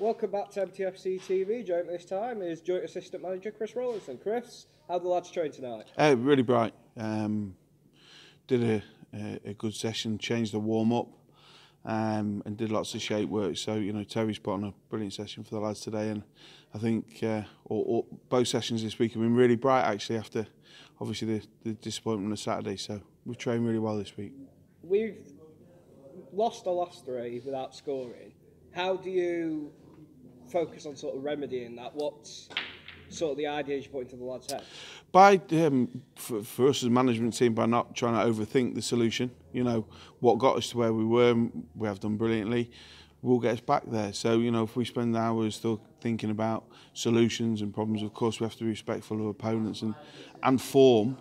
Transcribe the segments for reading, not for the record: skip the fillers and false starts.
Welcome back to MTFC TV. Joining me this time is Joint Assistant Manager Chris Rawlinson. Chris, how the lads train tonight? Really bright. Did a good session, changed the warm-up and did lots of shape work. So, Terry's put on a brilliant session for the lads today, and I think both sessions this week have been really bright actually after obviously the disappointment of Saturday. So we've trained really well this week. We've lost our last three without scoring. How do you focus on sort of remedying that? What's sort of the ideas you put into the lads' head? By for us as a management team, by not trying to overthink the solution. What got us to where we were, we have done brilliantly, will get us back there. So if we spend hours still thinking about solutions and problems, of course we have to be respectful of opponents and form.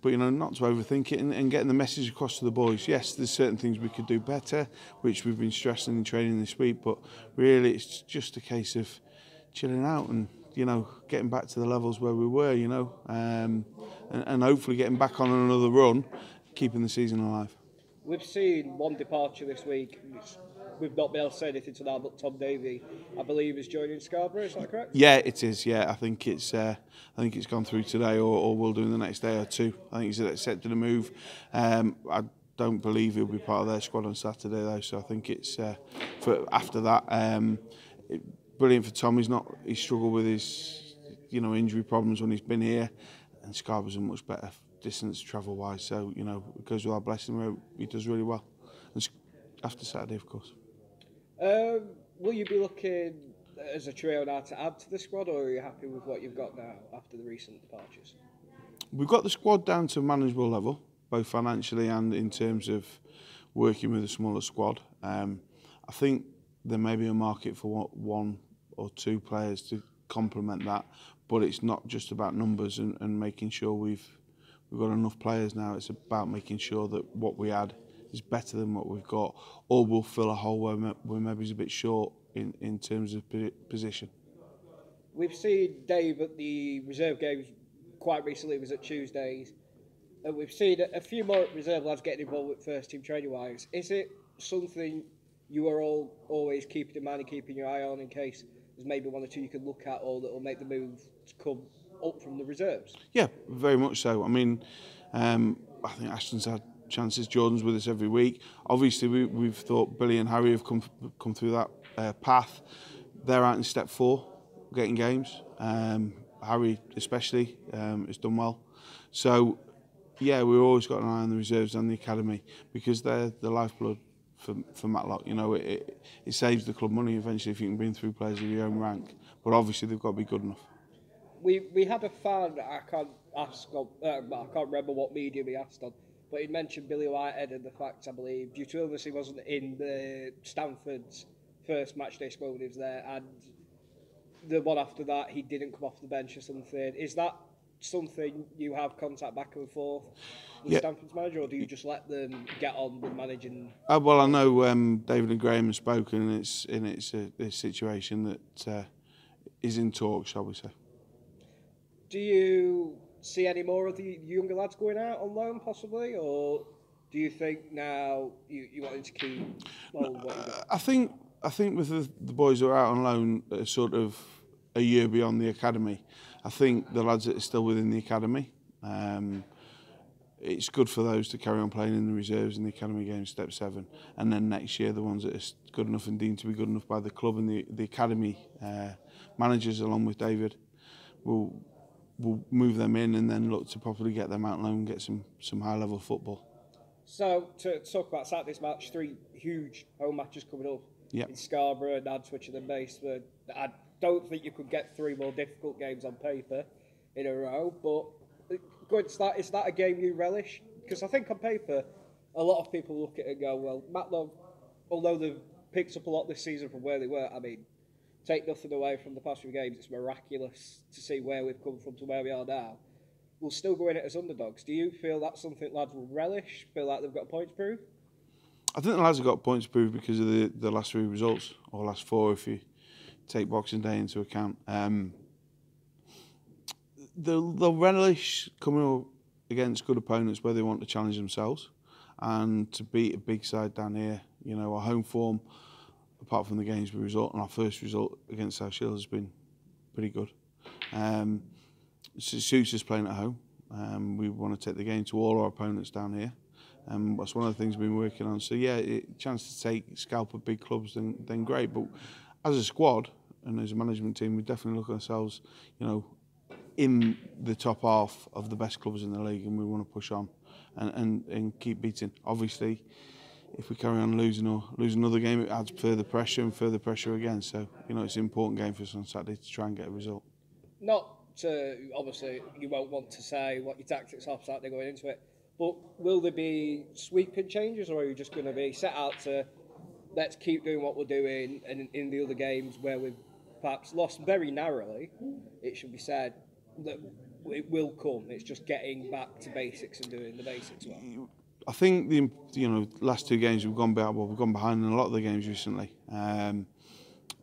But not to overthink it and getting the message across to the boys. Yes, there's certain things we could do better, which we've been stressing in training this week. But really, it's just a case of chilling out and getting back to the levels where we were. And hopefully getting back on another run, keeping the season alive. We've seen one departure this week. We've not been able to say anything to that, but Tom Davey, I believe, is joining Scarborough. Is that correct? Yeah, it is. Yeah, I think it's gone through today, or will do in the next day or two. I think he's accepted a move. I don't believe he'll be part of their squad on Saturday though. So I think it's for after that. Brilliant for Tom. He's struggled with his injury problems when he's been here, and Scarborough's a much better distance travel wise. So it goes with our blessing. He does really well. And after Saturday, of course. Will you be looking as a trio now to add to the squad, or are you happy with what you've got now after the recent departures? We've got the squad down to a manageable level, both financially and in terms of working with a smaller squad. I think there may be a market for one or two players to complement that, but it's not just about numbers and making sure we've got enough players now. It's about making sure that what we add is better than what we've got, or we'll fill a hole where maybe he's a bit short in terms of position. We've seen Dave at the reserve games quite recently. It was at Tuesdays, and we've seen a few more reserve lads getting involved with first team training wise. Is it something you are always keeping in mind and keeping your eye on in case there's maybe one or two you can look at, or that will make the move to come up from the reserves? Yeah, very much so. I mean, I think Ashton's had chances. Jordan's with us every week. Obviously, we've thought Billy and Harry have come through that path. They're out in step 4, getting games. Harry especially has done well. So, yeah, we've always got an eye on the reserves and the academy because they're the lifeblood for Matlock. It saves the club money eventually if you can bring through players of your own rank. But obviously, they've got to be good enough. We had a fan, I can't remember what medium he asked on, but he mentioned Billy Whitehead and the fact, I believe, due to illness he wasn't in the Stanford's first match day squad when he was there, and the one after that he didn't come off the bench or something. Is that something you have contact back and forth with Stanford's manager, or do you just let them get on with managing? Well, I know David and Graham have spoken, and it's a situation that is in talk, shall we say. Do you see any more of the younger lads going out on loan, possibly, or do you think now you want to keep? I think with the boys who are out on loan, sort of a year beyond the academy, I think the lads that are still within the academy, it's good for those to carry on playing in the reserves in the academy games, step 7, and then next year the ones that are good enough and deemed to be good enough by the club and the academy managers, along with David, will move them in and then look to properly get them out on loan and get some high level football. So to talk about Saturday's match, 3 huge home matches coming up in Scarborough, Nantwich and then Baseford. I don't think you could get 3 more difficult games on paper in a row, but going to that, is that a game you relish? Because I think on paper a lot of people look at it and go, well, Matlock, although they've picked up a lot this season from where they were, I mean, take nothing away from the past few games, it's miraculous to see where we've come from to where we are now. We'll still go in it as underdogs. Do you feel that's something lads will relish, feel like they've got a point to prove? I think the lads have got points to prove because of the last 3 results, or last 4 if you take Boxing Day into account. They'll relish coming up against good opponents where they want to challenge themselves, and to beat a big side down here. Our home form apart from the Gainsbury result, and our first result against South Shields has been pretty good. It suits us playing at home. We want to take the game to all our opponents down here. That's one of the things we've been working on. So yeah, chance to scalp at big clubs, then great. But as a squad and as a management team, we definitely look at ourselves, you know, in the top half of the best clubs in the league, and we want to push on and keep beating. Obviously, if we carry on losing or lose another game, it adds further pressure and further pressure again. So, you know, it's an important game for us on Saturday to try and get a result. Not to, obviously, you won't want to say what your tactics are Saturday going into it, but will there be sweeping changes, or are you just going to be set out to let's keep doing what we're doing, and in the other games where we've perhaps lost very narrowly, it should be said that it will come. It's just getting back to basics and doing the basics well. I think the last two games we've gone behind in a lot of the games recently.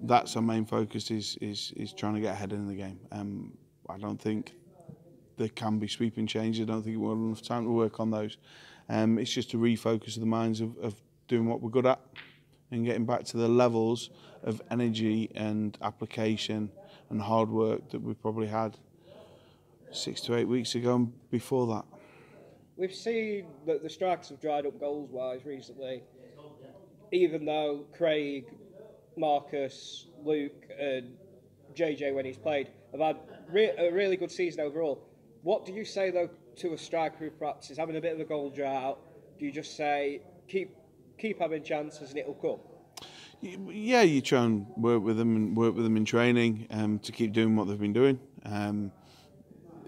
That's our main focus is trying to get ahead in the game. I don't think there can be sweeping changes. I don't think we'll have enough time to work on those. It's just to refocus the minds of doing what we're good at and getting back to the levels of energy and application and hard work that we probably had 6 to 8 weeks ago and before that. We've seen that the strikers have dried up goals-wise recently, even though Craig, Marcus, Luke and JJ, when he's played, have had a really good season overall. What do you say, though, to a striker who perhaps is having a bit of a goal drought? Do you just say, keep having chances and it'll come? Yeah, you try and work with them in training to keep doing what they've been doing.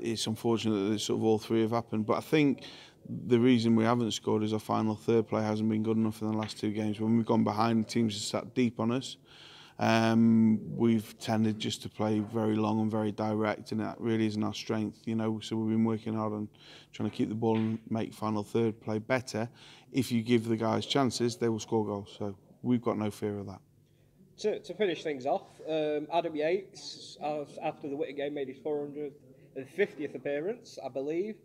It's unfortunate that sort of all three have happened, but I think the reason we haven't scored is our final third play hasn't been good enough in the last two games. When we've gone behind, teams have sat deep on us. We've tended just to play very long and very direct, and that really isn't our strength, you know. So we've been working hard on trying to keep the ball and make final third play better. If you give the guys chances, they will score goals. So we've got no fear of that. To finish things off, Adam Yates, after the Whitty game, made his 450th appearance, I believe.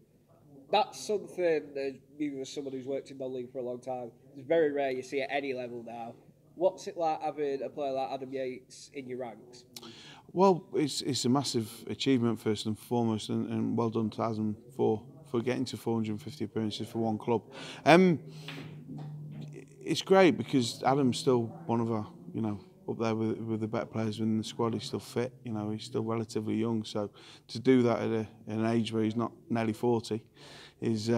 That's something that, even as someone who's worked in the league for a long time, it's very rare you see at any level now. What's it like having a player like Adam Yates in your ranks? Well, it's a massive achievement first and foremost, and well done to Adam for getting to 450 appearances for one club. It's great because Adam's still one of our, you know, up there with the better players within the squad. He's still fit, you know, he's still relatively young. So to do that at an age where he's not nearly 40 is, you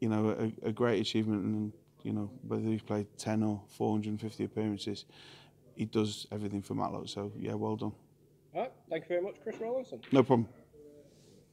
know, a great achievement. And, you know, whether he's played 10 or 450 appearances, he does everything for Matlock. So, yeah, well done. All right, thank you very much, Chris Rawlinson. No problem.